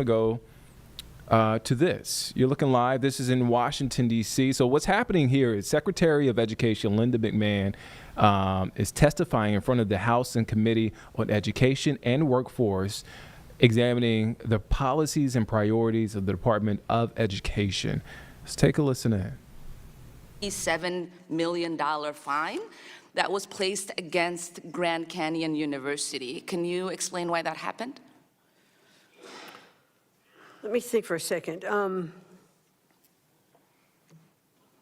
Go to this. You're looking live. This is in Washington, D.C. So what's happening here is Secretary of Education Linda McMahon is testifying in front of the House and Committee on Education and Workforce, examining the policies and priorities of the Department of Education. Let's take a listen in. $7 million fine that was placed against Grand Canyon University. Can you explain why that happened? Let me think for a second.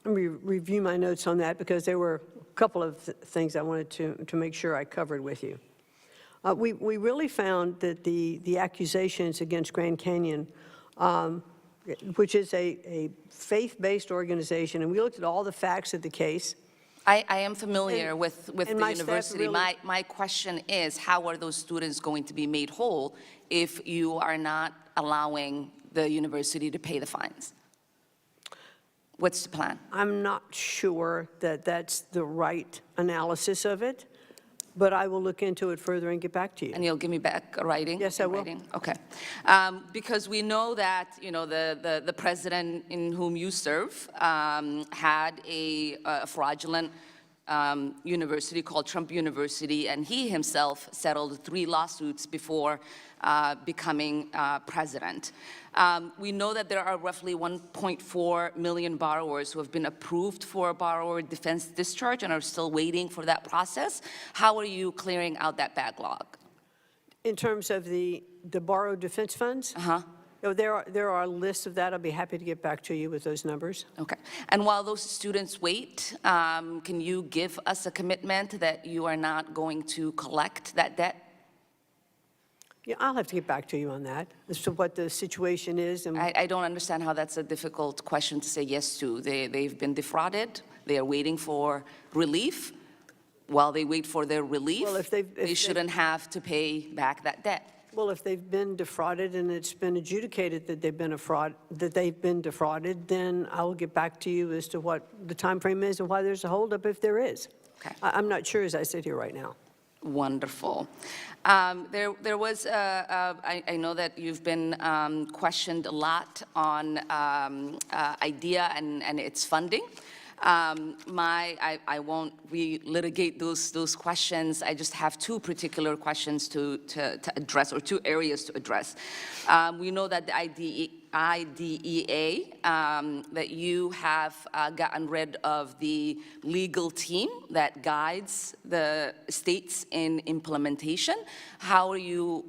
Let me review my notes on that because there were a couple of things I wanted to make sure I covered with you. We really found that the accusations against Grand Canyon, which is a faith-based organization, and we looked at all the facts of the case. I am familiar with the university. Really, my question is, how are those students going to be made whole if you are not allowing the university to pay the fines? What's the plan? I'm not sure that that's the right analysis of it, but I will look into it further and get back to you. And you'll give me back a writing? Yes, I will. Writing? Okay. Because we know that, you know, the president in whom you serve had a fraudulent university called Trump University, and he himself settled 3 lawsuits before becoming president. We know that there are roughly 1.4 million borrowers who have been approved for a borrower defense discharge and are still waiting for that process. How are you clearing out that backlog? In terms of the borrowed defense funds? Uh-huh. There are lists of that. I'll be happy to get back to you with those numbers. Okay. And while those students wait, can you give us a commitment that you are not going to collect that debt? Yeah, I'll have to get back to you on that as to what the situation is. And I don't understand how that's a difficult question to say yes to. They've been defrauded. They are waiting for relief. While they wait for their relief, well, they shouldn't have to pay back that debt. Well, if they've been defrauded and it's been adjudicated that they've been defrauded, then I will get back to you as to what the time frame is and why there's a holdup if there is. Okay. I'm not sure as I sit here right now. Wonderful. There was, I know that you've been questioned a lot on IDEA and its funding. I won't re-litigate those questions. I just have 2 particular questions to address, or 2 areas to address. We know that the IDEA, that you have gotten rid of the legal team that guides the states in implementation. How are you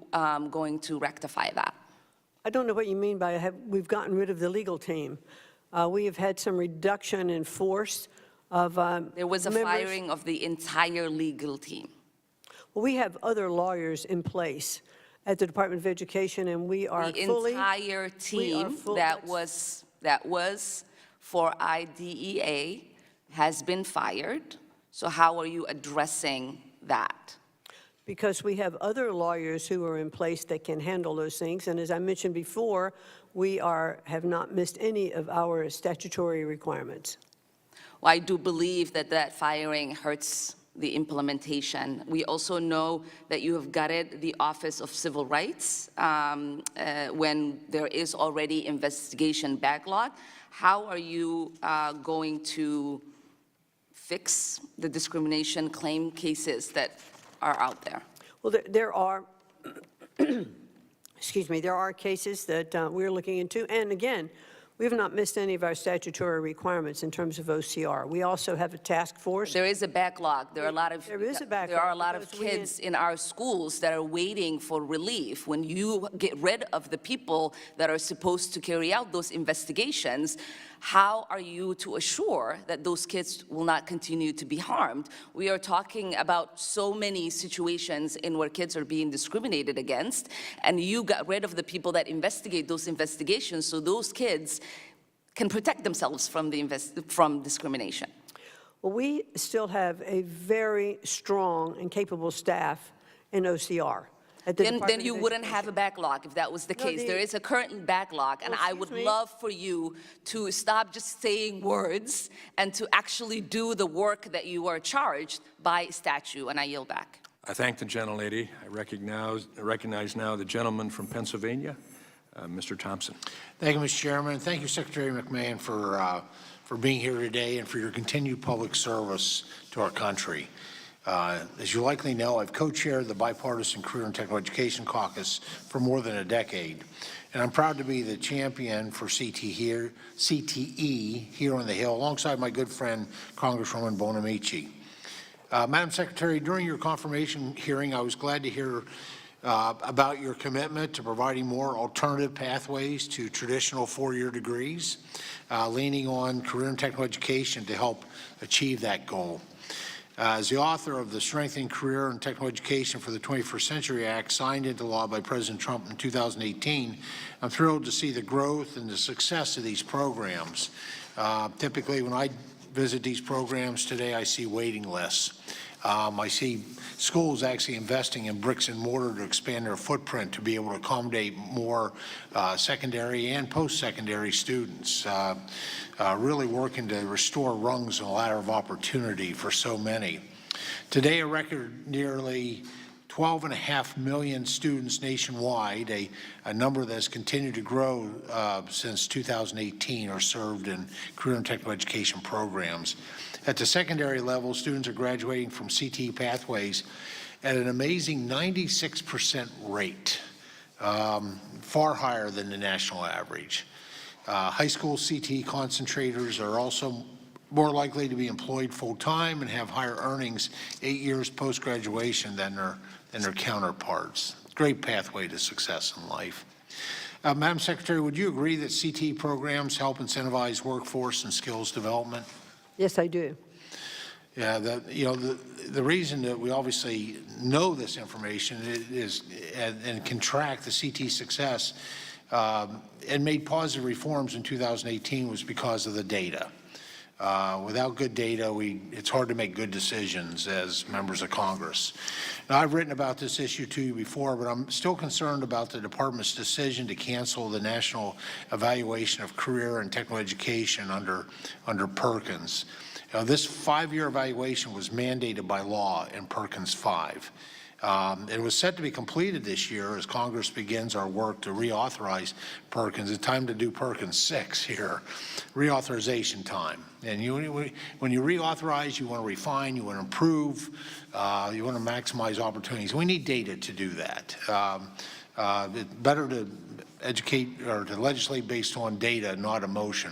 going to rectify that? I don't know what you mean by we've gotten rid of the legal team. We have had some reduction in force of There was a members. firing of the entire legal team. Well, we have other lawyers in place at the Department of Education, and we are The fully... entire team that was for IDEA has been fired. So how are you addressing that? Because we have other lawyers who are in place that can handle those things. And as I mentioned before, we have not missed any of our statutory requirements. Well, I do believe that firing hurts the implementation. We also know that you have gutted the Office of Civil Rights when there is already investigation backlog. How are you going to fix the discrimination claim cases that are out there? Well, there are, excuse me, there are cases that we're looking into. And again, we have not missed any of our statutory requirements in terms of OCR. We also have a task force. There is a backlog. There are a lot of kids in our schools that are waiting for relief. When you get rid of the people that are supposed to carry out those investigations, how are you to assure that those kids will not continue to be harmed? We are talking about so many situations in where kids are being discriminated against, and you got rid of the people that investigate those investigations so those kids can protect themselves from discrimination. Well, we still have a very strong and capable staff in OCR. Then you wouldn't have a backlog if that was the case. There is a current backlog, and I would love for you to stop just saying words and to actually do the work that you are charged by statute, and I yield back. I thank the gentlelady. I recognize now the gentleman from Pennsylvania. Mr. Thompson. Thank you, Mr. Chairman. Thank you, Secretary McMahon, for being here today and for your continued public service to our country. As you likely know, I've co-chaired the Bipartisan Career and Technical Education Caucus for more than a decade, and I'm proud to be the champion for CTE here on the Hill, alongside my good friend, Congresswoman Bonamici. Madam Secretary, during your confirmation hearing, I was glad to hear about your commitment to providing more alternative pathways to traditional four-year degrees, leaning on career and technical education to help achieve that goal. As the author of the Strengthening Career and Technical Education for the 21st Century Act, signed into law by President Trump in 2018, I'm thrilled to see the growth and the success of these programs. Typically, when I visit these programs today, I see waiting lists. I see schools actually investing in bricks and mortar to expand their footprint to be able to accommodate more secondary and post-secondary students, really working to restore rungs in the ladder of opportunity for so many. Today, a record nearly 12.5 million students nationwide, a number that has continued to grow since 2018, are served in career and technical education programs. At the secondary level, students are graduating from CTE pathways at an amazing 96% rate, far higher than the national average. High school CTE concentrators are also more likely to be employed full-time and have higher earnings 8 years post-graduation than their counterparts. Great pathway to success in life. Madam Secretary, would you agree that CTE programs help incentivize workforce and skills development? Yes, I do. Yeah, the reason that we obviously know this information is and can track the CTE success and made positive reforms in 2018 was because of the data. Without good data, it's hard to make good decisions as members of Congress. Now, I've written about this issue to you before, but I'm still concerned about the department's decision to cancel the National Evaluation of Career and Technical Education under Perkins. This 5-year evaluation was mandated by law in Perkins 5. It was set to be completed this year as Congress begins our work to reauthorize Perkins. It's time to do Perkins 6 here, reauthorization time. And when you reauthorize, you want to refine, you want to improve, you want to maximize opportunities. We need data to do that. It's better to educate or to legislate based on data, not emotion.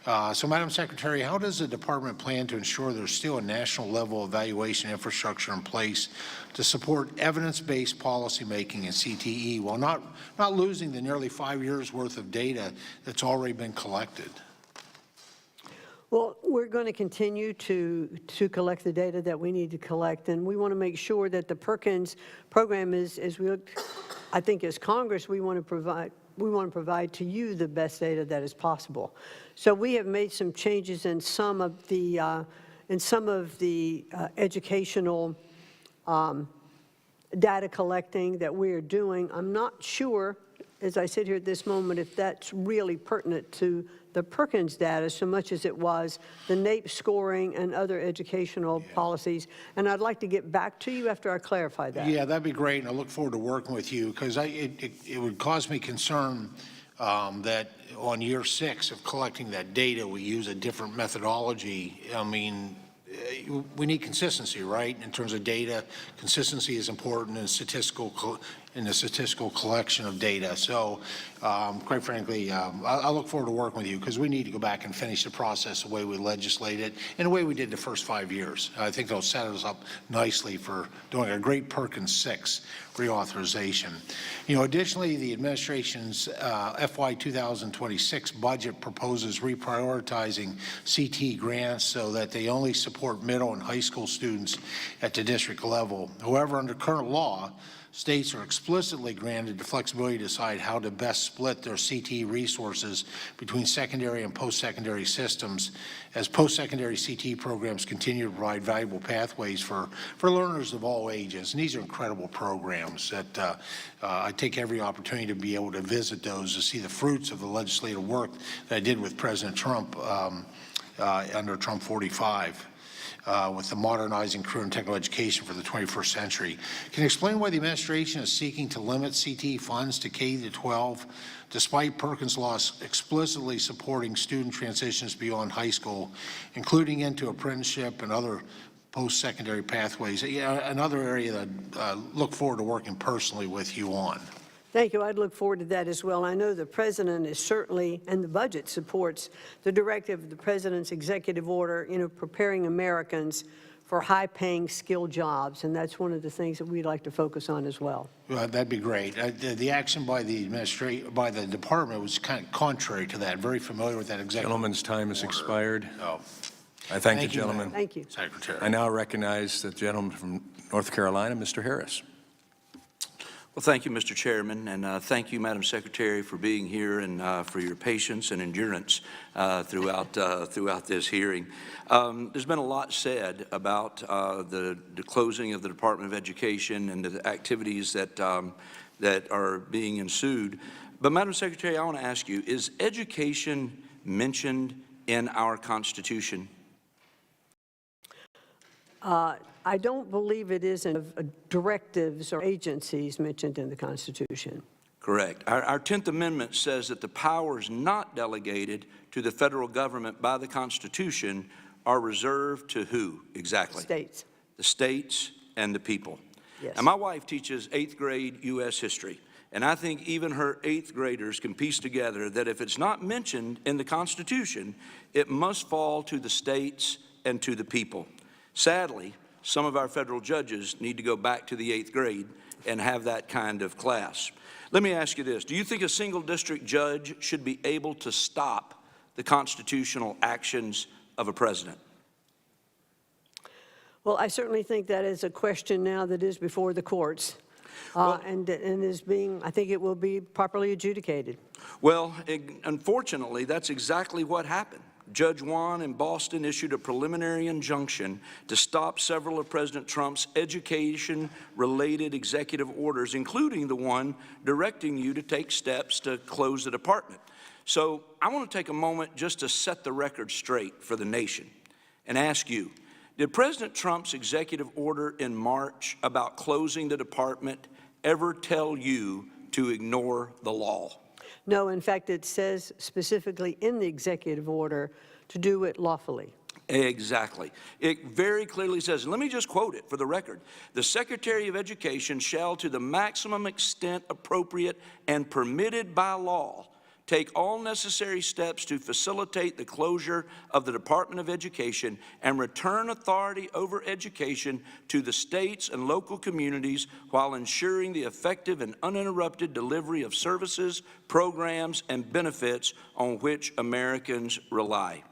So, Madam Secretary, how does the department plan to ensure there's still a national level evaluation infrastructure in place to support evidence-based policymaking in CTE while not losing the nearly 5 years worth of data that's already been collected? Well, we're going to continue to collect the data that we need to collect, and we want to make sure that the Perkins program is, I think as Congress, we want to provide to you the best data that is possible. So we have made some changes in some of the educational data collecting that we are doing. I'm not sure, as I sit here at this moment, if that's really pertinent to the Perkins data so much as it was the NAEP scoring and other educational policies. And I'd like to get back to you after I clarify that. Yeah, that'd be great, and I look forward to working with you because it would cause me concern that on year 6 of collecting that data, we use a different methodology. I mean, we need consistency, right? In terms of data, consistency is important in the statistical collection of data. So, quite frankly, I look forward to working with you because we need to go back and finish the process the way we legislated and the way we did the first 5 years. I think they'll set us up nicely for doing a great Perkins 6 reauthorization. Additionally, the administration's FY 2026 budget proposes reprioritizing CTE grants so that they only support middle and high school students at the district level. However, under current law, states are explicitly granted the flexibility to decide how to best split their CTE resources between secondary and post-secondary systems as post-secondary CTE programs continue to provide valuable pathways for learners of all ages. And these are incredible programs that I take every opportunity to be able to visit those to see the fruits of the legislative work that I did with President Trump under Trump 45. with the modernizing career and technical education for the 21st century. Can you explain why the administration is seeking to limit CTE funds to K-12, despite Perkins' law explicitly supporting student transitions beyond high school, including into apprenticeship and other post-secondary pathways? Yeah, another area that I look forward to working personally with you on. Thank you. I'd look forward to that as well. I know the President is certainly, and the budget supports the directive of the President's executive order, preparing Americans for high-paying, skilled jobs, and that's one of the things that we'd like to focus on as well. That'd be great. The action by the department was kind of contrary to that. Very familiar with that executive Gentleman's time has order. expired. Oh. I thank the Thank you, gentleman. Thank you. Secretary. I now recognize the gentleman from North Carolina, Mr. Harris. Well, thank you, Mr. Chairman, and thank you, Madam Secretary, for being here and for your patience and endurance throughout this hearing. There's been a lot said about the closing of the Department of Education and the activities that are being ensued. But, Madam Secretary, I want to ask you, is education mentioned in our Constitution? I don't believe it is in directives or agencies mentioned in the Constitution. Correct. Our 10th Amendment says that the powers not delegated to the federal government by the Constitution are reserved to who exactly? States. The states and the people. Yes. And my wife teaches 8th grade U.S. history, and I think even her 8th graders can piece together that if it's not mentioned in the Constitution, it must fall to the states and to the people. Sadly, some of our federal judges need to go back to the 8th grade and have that kind of class. Let me ask you this. Do you think a single district judge should be able to stop the constitutional actions of a president? Well, I certainly think that is a question now that is before the courts, and is being, I think it will be properly adjudicated. Well, unfortunately, that's exactly what happened. Judge Wan in Boston issued a preliminary injunction to stop several of President Trump's education-related executive orders, including the one directing you to take steps to close the department. So I want to take a moment just to set the record straight for the nation and ask you, did President Trump's executive order in March about closing the department ever tell you to ignore the law? No, in fact, it says specifically in the executive order to do it lawfully. Exactly. It very clearly says, and let me just quote it for the record, the Secretary of Education shall, to the maximum extent appropriate and permitted by law, take all necessary steps to facilitate the closure of the Department of Education and return authority over education to the states and local communities while ensuring the effective and uninterrupted delivery of services, programs, and benefits on which Americans rely.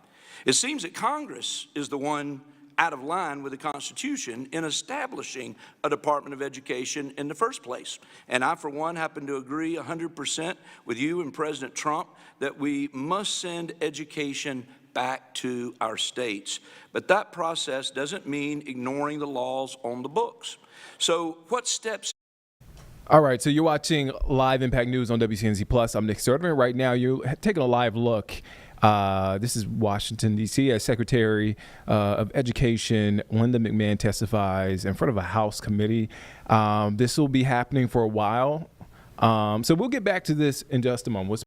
It seems that Congress is the one out of line with the Constitution in establishing a Department of Education in the first place. And I, for one, happen to agree 100% with you and President Trump that we must send education back to our states. But that process doesn't mean ignoring the laws on the books. So what steps? All right, so you're watching Live Impact News on WCNZ Plus. I'm Nick Sturdivant. Right now, you're taking a live look. This is Washington, D.C. as Secretary of Education Linda McMahon testifies in front of a House committee. This will be happening for a while. So we'll get back to this in just a moment.